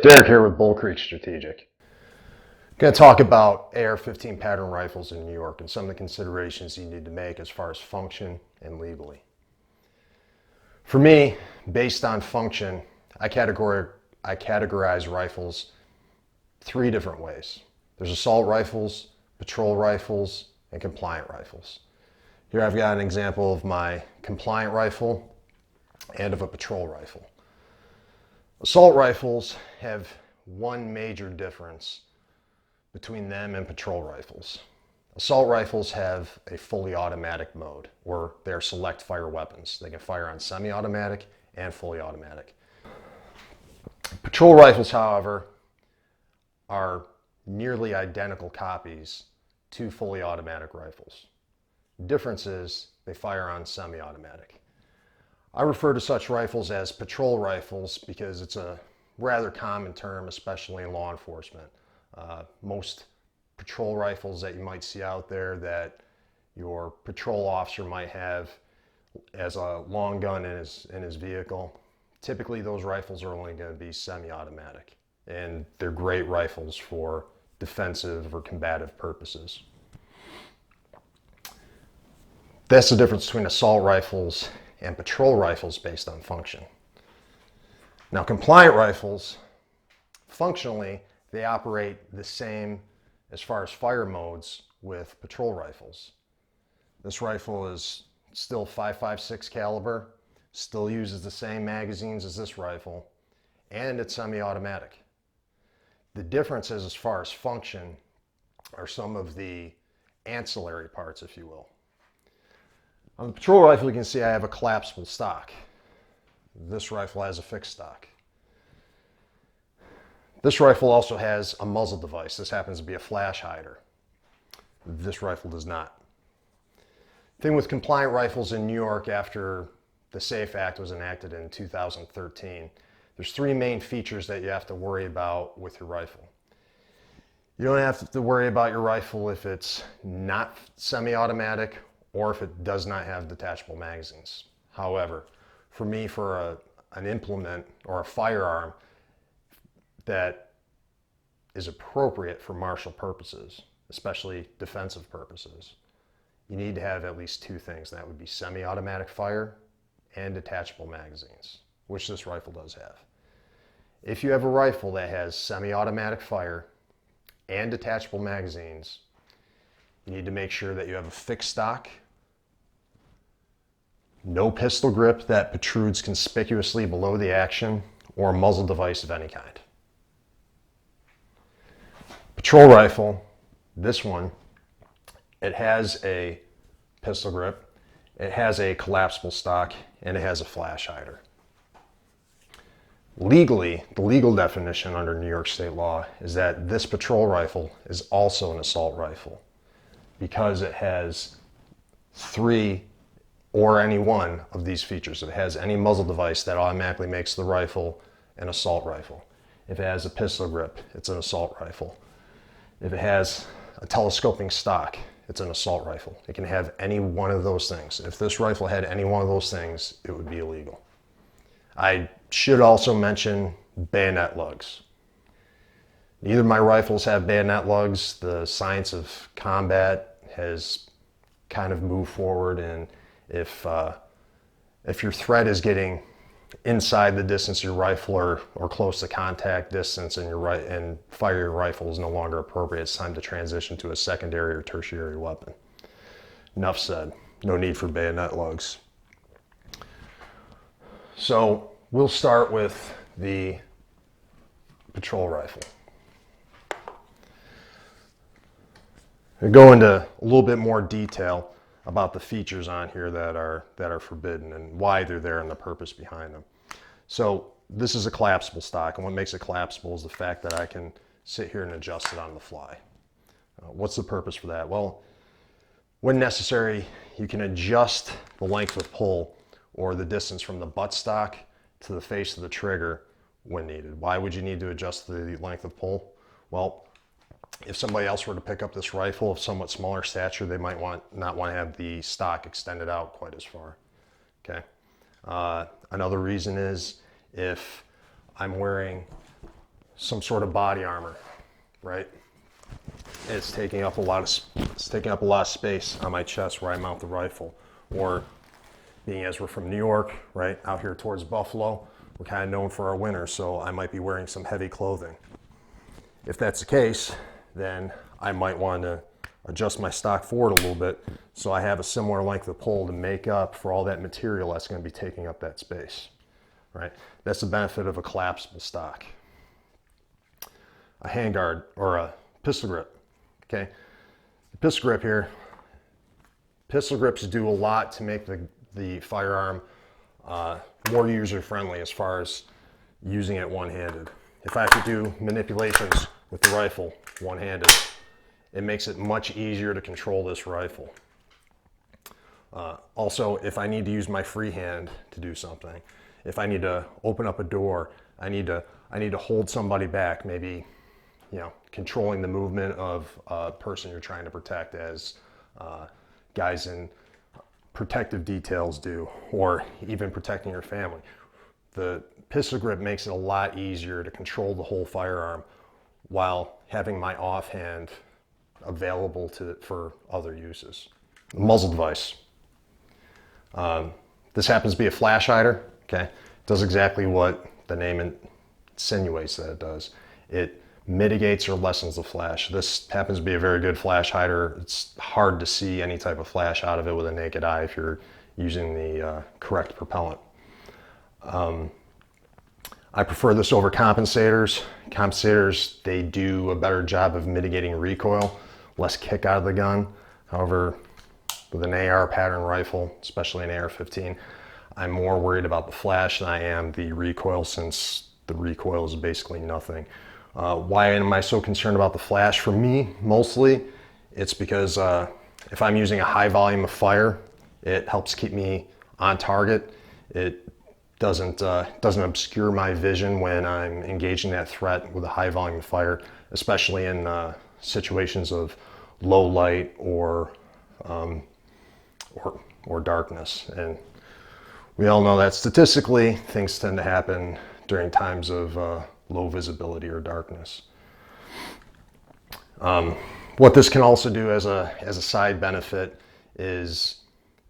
Derek here with Bull Creek Strategic. I'm going to talk about AR-15 pattern rifles in New York and some of the considerations you need to make as far as function and legally. For me, based on function, I categorize rifles three different ways. There's assault rifles, patrol rifles, and compliant rifles. Here I've got an example of my compliant rifle and of a patrol rifle. Assault rifles have one major difference between them and patrol rifles. Assault rifles have a fully automatic mode, or they're select fire weapons. They can fire on semi-automatic and fully automatic. Patrol rifles, however, are nearly identical copies to fully automatic rifles. The difference is they fire on semi-automatic. I refer to such rifles as patrol rifles because it's a rather common term, especially in law enforcement. Most patrol rifles that you might see out there that your patrol officer might have as a long gun in his vehicle, typically those rifles are only going to be semi-automatic, and they're great rifles for defensive or combative purposes. That's the difference between assault rifles and patrol rifles based on function. Now, compliant rifles, functionally, they operate the same as far as fire modes with patrol rifles. This rifle is still 5.56 caliber, still uses the same magazines as this rifle, and it's semi-automatic. The differences as far as function are some of the ancillary parts, if you will. On the patrol rifle, you can see I have a collapsible stock. This rifle has a fixed stock. This rifle also has a muzzle device. This happens to be a flash hider. This rifle does not. The thing with compliant rifles in New York after the SAFE Act was enacted in 2013, there's three main features that you have to worry about with your rifle. You don't have to worry about your rifle if it's not semi-automatic or if it does not have detachable magazines. However, for me, for an implement or a firearm that is appropriate for martial purposes, especially defensive purposes, you need to have at least two things. That would be semi-automatic fire and detachable magazines, which this rifle does have. If you have a rifle that has semi-automatic fire and detachable magazines, you need to make sure that you have a fixed stock, no pistol grip that protrudes conspicuously below the action, or a muzzle device of any kind. Patrol rifle, this one, it has a pistol grip, it has a collapsible stock, and it has a flash hider. Legally, the legal definition under New York state law is that this patrol rifle is also an assault rifle because it has three or any one of these features. If it has any muzzle device, that automatically makes the rifle an assault rifle. If it has a pistol grip, it's an assault rifle. If it has a telescoping stock, it's an assault rifle. It can have any one of those things. If this rifle had any one of those things, it would be illegal. I should also mention bayonet lugs. Neither of my rifles have bayonet lugs. The science of combat has kind of moved forward, and if your threat is getting inside the distance of your rifle or close to contact distance and fire your rifle is no longer appropriate, it's time to transition to a secondary or tertiary weapon. Enough said. No need for bayonet lugs. So we'll start with the patrol rifle. I'll go into a little bit more detail about the features on here that are forbidden and why they're there and the purpose behind them. So this is a collapsible stock, and what makes it collapsible is the fact that I can sit here and adjust it on the fly. What's the purpose for that? Well, when necessary, you can adjust the length of pull or the distance from the buttstock to the face of the trigger when needed. Why would you need to adjust the length of pull? Well, if somebody else were to pick up this rifle of somewhat smaller stature, they might not want to have the stock extended out quite as far. Okay. Another reason is if I'm wearing some sort of body armor, right? It's taking up a lot of space on my chest where I mount the rifle. Or being as we're from New York, right, out here towards Buffalo, we're kind of known for our winter, so I might be wearing some heavy clothing. If that's the case, then I might want to adjust my stock forward a little bit so I have a similar length of pole to make up for all that material that's going to be taking up that space, right? That's the benefit of a collapsible stock. A handguard or a pistol grip, okay? The pistol grip here, pistol grips do a lot to make the firearm more user-friendly as far as using it one-handed. If I have to do manipulations with the rifle one-handed, it makes it much easier to control this rifle. Also, if I need to use my free hand to do something, if I need to open up a door, I need to hold somebody back, maybe, you know, controlling the movement of a person you're trying to protect, as guys in protective details do, or even protecting your family. The pistol grip makes it a lot easier to control the whole firearm while having my offhand available for other uses. The muzzle device. This happens to be a flash hider, okay? It does exactly what the name insinuates that it does. It mitigates or lessens the flash. This happens to be a very good flash hider. It's hard to see any type of flash out of it with a naked eye if you're using the correct propellant. I prefer this over compensators. Compensators, they do a better job of mitigating recoil, less kick out of the gun. However, with an AR pattern rifle, especially an AR-15, I'm more worried about the flash than I am the recoil, since the recoil is basically nothing. Why am I so concerned about the flash? For me, mostly, it's because if I'm using a high volume of fire, it helps keep me on target. It doesn't obscure my vision when I'm engaging that threat with a high volume of fire, especially in situations of low light or darkness. And we all know that statistically, things tend to happen during times of low visibility or darkness. What this can also do as a side benefit is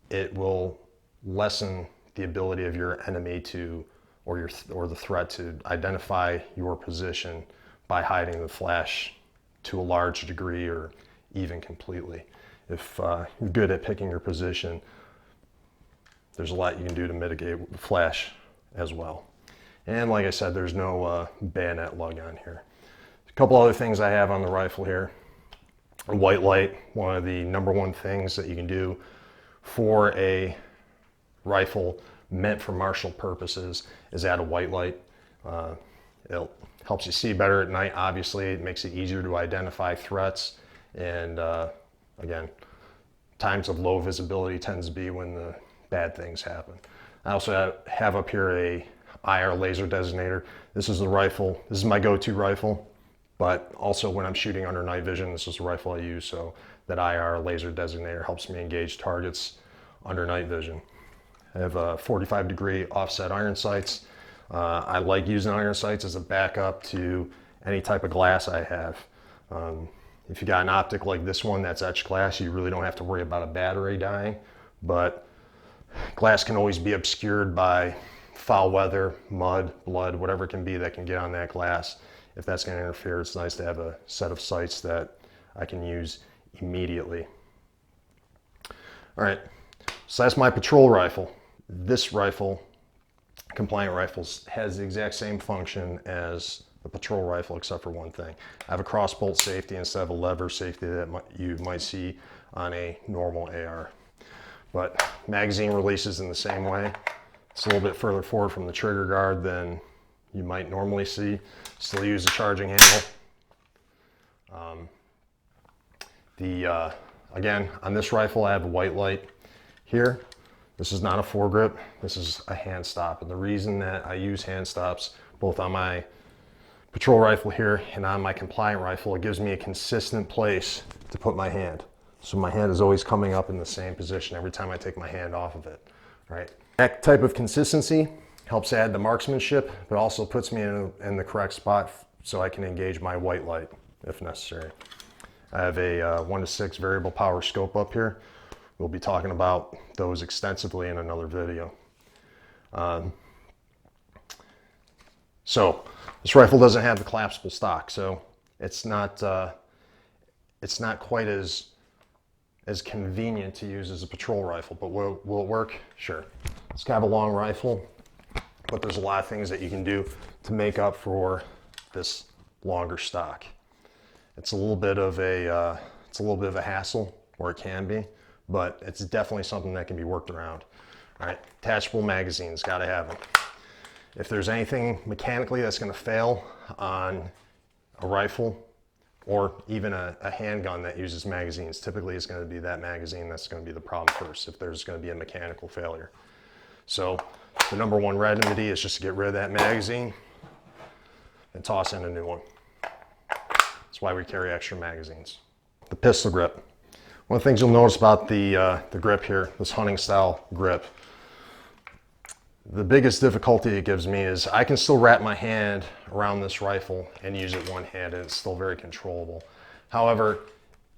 it will lessen the ability of your enemy to, or the threat to, identify your position by hiding the flash to a large degree or even completely. If you're good at picking your position, there's a lot you can do to mitigate the flash as well. And like I said, there's no bayonet lug on here. A couple other things I have on the rifle here. A white light, one of the #1 things that you can do for a rifle meant for martial purposes is add a white light. It helps you see better at night, obviously. It makes it easier to identify threats. And again, times of low visibility tends to be when the bad things happen. I also have up here a IR laser designator. This is the rifle. This is my go-to rifle, but also when I'm shooting under night vision, this is the rifle I use. So that IR laser designator helps me engage targets under night vision. I have 45-degree offset iron sights. I like using iron sights as a backup to any type of glass I have. If you got an optic like this one that's etched glass, you really don't have to worry about a battery dying, but glass can always be obscured by foul weather, mud, blood, whatever it can be that can get on that glass. If that's going to interfere, it's nice to have a set of sights that I can use immediately. All right, so that's my patrol rifle. This rifle, Compliant Rifles, has the exact same function as the patrol rifle except for one thing. I have a crossbolt safety instead of a lever safety that you might see on a normal AR. But magazine releases in the same way. It's a little bit further forward from the trigger guard than you might normally see. Still use the charging handle. Again, on this rifle, I have a white light here. This is not a foregrip, this is a hand stop. And the reason that I use hand stops both on my patrol rifle here and on my Compliant rifle, it gives me a consistent place to put my hand. So my hand is always coming up in the same position every time I take my hand off of it, right? That type of consistency helps add the marksmanship, but also puts me in the correct spot so I can engage my white light if necessary. I have a 1:6 variable power scope up here. We'll be talking about those extensively in another video. So this rifle doesn't have the collapsible stock, so it's not quite as convenient to use as a patrol rifle, but will it work? Sure. It's kind of a long rifle, but there's a lot of things that you can do to make up for this longer stock. It's a little bit of a hassle, or it can be, but it's definitely something that can be worked around. All right, attachable magazines, got to have them. If there's anything mechanically that's going to fail on a rifle or even a handgun that uses magazines, typically it's going to be that magazine that's going to be the problem first if there's going to be a mechanical failure. So the number one remedy is just to get rid of that magazine and toss in a new one. That's why we carry extra magazines. The pistol grip. One of the things you'll notice about the grip here, this hunting style grip, the biggest difficulty it gives me is I can still wrap my hand around this rifle and use it one-handed. It's still very controllable. However,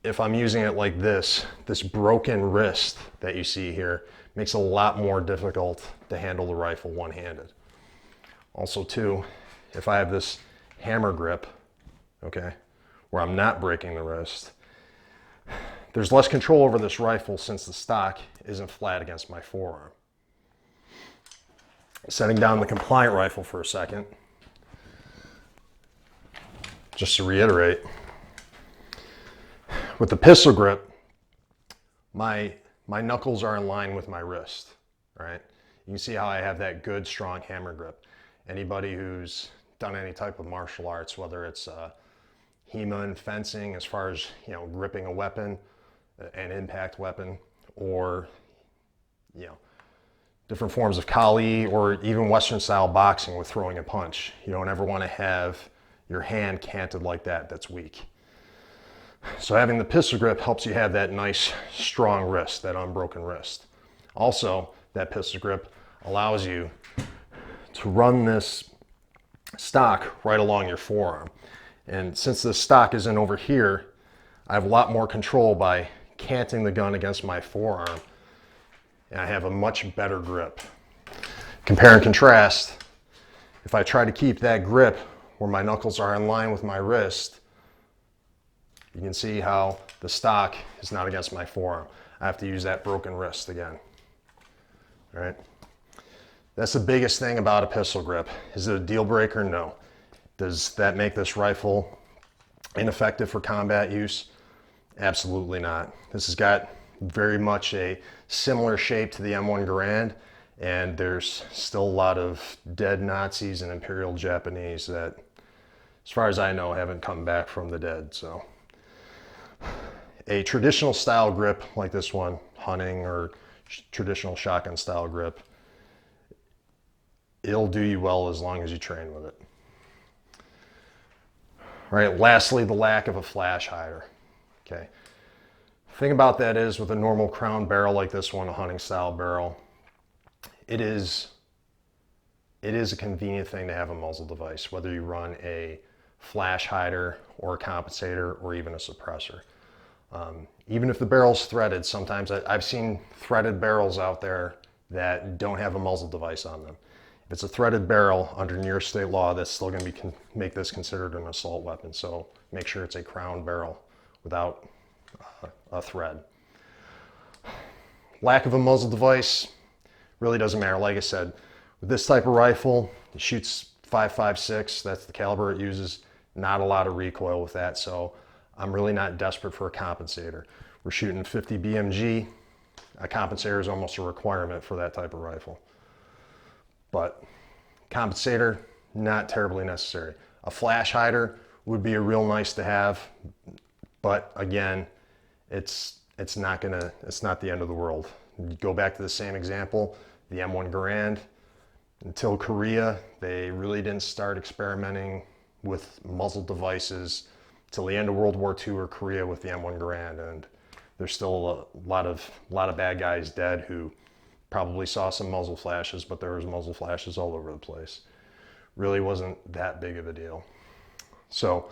if I'm using it like this broken wrist that you see here makes it a lot more difficult to handle the rifle one-handed. Also too, if I have this hammer grip, okay, where I'm not breaking the wrist, there's less control over this rifle since the stock isn't flat against my forearm. Setting down the compliant rifle for a second, just to reiterate, with the pistol grip, my knuckles are in line with my wrist, right? You can see how I have that good, strong hammer grip. Anybody who's done any type of martial arts, whether it's HEMA and fencing, as far as, you know, gripping a weapon, an impact weapon, or, you know, different forms of Kali, or even Western style boxing with throwing a punch. You don't ever want to have your hand canted like that. That's weak. So having the pistol grip helps you have that nice, strong wrist, that unbroken wrist. Also, that pistol grip allows you to run this stock right along your forearm. And since the stock isn't over here, I have a lot more control by canting the gun against my forearm, and I have a much better grip. Compare and contrast, if I try to keep that grip where my knuckles are in line with my wrist, you can see how the stock is not against my forearm. I have to use that broken wrist again. All right. That's the biggest thing about a pistol grip. Is it a deal breaker? No. Does that make this rifle ineffective for combat use? Absolutely not. This has got very much a similar shape to the M1 Garand, and there's still a lot of dead Nazis and Imperial Japanese that, as far as I know, haven't come back from the dead. So a traditional style grip like this one, hunting or traditional shotgun style grip, it'll do you well as long as you train with it. All right, lastly, the lack of a flash hider. Okay. The thing about that is, with a normal crown barrel like this one, a hunting style barrel, it is a convenient thing to have a muzzle device, whether you run a flash hider or a compensator or even a suppressor. Even if the barrel's threaded, sometimes I've seen threaded barrels out there that don't have a muzzle device on them. If it's a threaded barrel, under New York state law, that's still going to make this considered an assault weapon. So make sure it's a crown barrel without a thread. Lack of a muzzle device really doesn't matter. Like I said, with this type of rifle, it shoots 5.56. That's the caliber it uses. Not a lot of recoil with that, so I'm really not desperate for a compensator. We're shooting 50 BMG. A compensator is almost a requirement for that type of rifle. But compensator, not terribly necessary. A flash hider would be a real nice to have, but again, it's not the end of the world. You go back to the same example, the M1 Garand. Until Korea, they really didn't start experimenting with muzzle devices till the end of World War II or Korea with the M1 Garand, and there's still a lot of bad guys dead who probably saw some muzzle flashes, but there was muzzle flashes all over the place. Really wasn't that big of a deal. So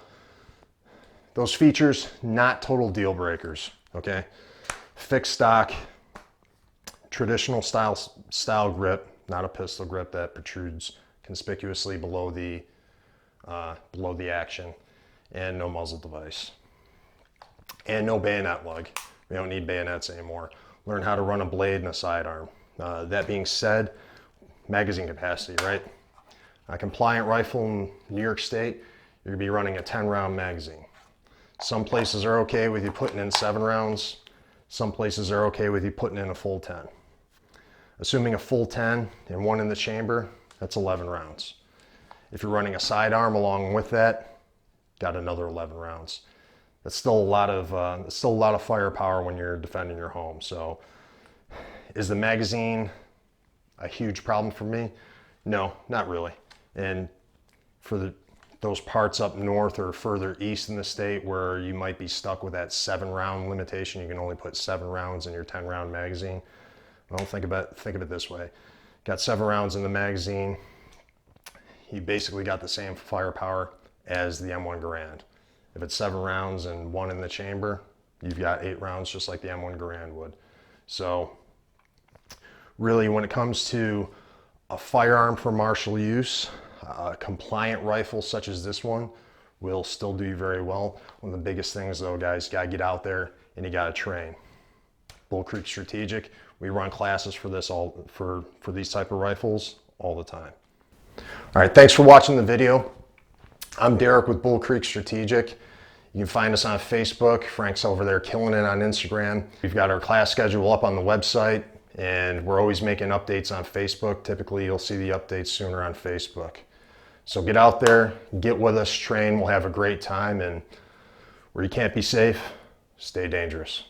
those features, not total deal breakers, okay? Fixed stock, traditional style grip, not a pistol grip that protrudes conspicuously below the action, and no muzzle device. And no bayonet lug. We don't need bayonets anymore. Learn how to run a blade and a sidearm. That being said, magazine capacity, right? A compliant rifle in New York State, you're gonna be running a 10-round magazine. Some places are okay with you putting in 7 rounds. Some places are okay with you putting in a full 10. Assuming a full 10 and 1 in the chamber, that's 11 rounds. If you're running a sidearm along with that, got another 11 rounds. That's still a lot of firepower when you're defending your home. So, is the magazine a huge problem for me? No, not really. And for those parts up north or further east in the state where you might be stuck with that 7-round limitation, you can only put 7 rounds in your 10-round magazine. Well, think of it this way. Got 7 rounds in the magazine, you basically got the same firepower as the M1 Garand. If it's 7 rounds and 1 in the chamber, you've got 8 rounds just like the M1 Garand would. So really, when it comes to a firearm for martial use, a compliant rifle such as this one will still do very well. One of the biggest things though, guys, you gotta get out there and you gotta train. Bull Creek Strategic, we run classes for this for these type of rifles all the time. All right, thanks for watching the video. I'm Derek with Bull Creek Strategic. You can find us on Facebook. Frank's over there killing it on Instagram. We've got our class schedule up on the website, and we're always making updates on Facebook. Typically, you'll see the updates sooner on Facebook. So get out there, get with us, train. We'll have a great time, and where you can't be safe, stay dangerous.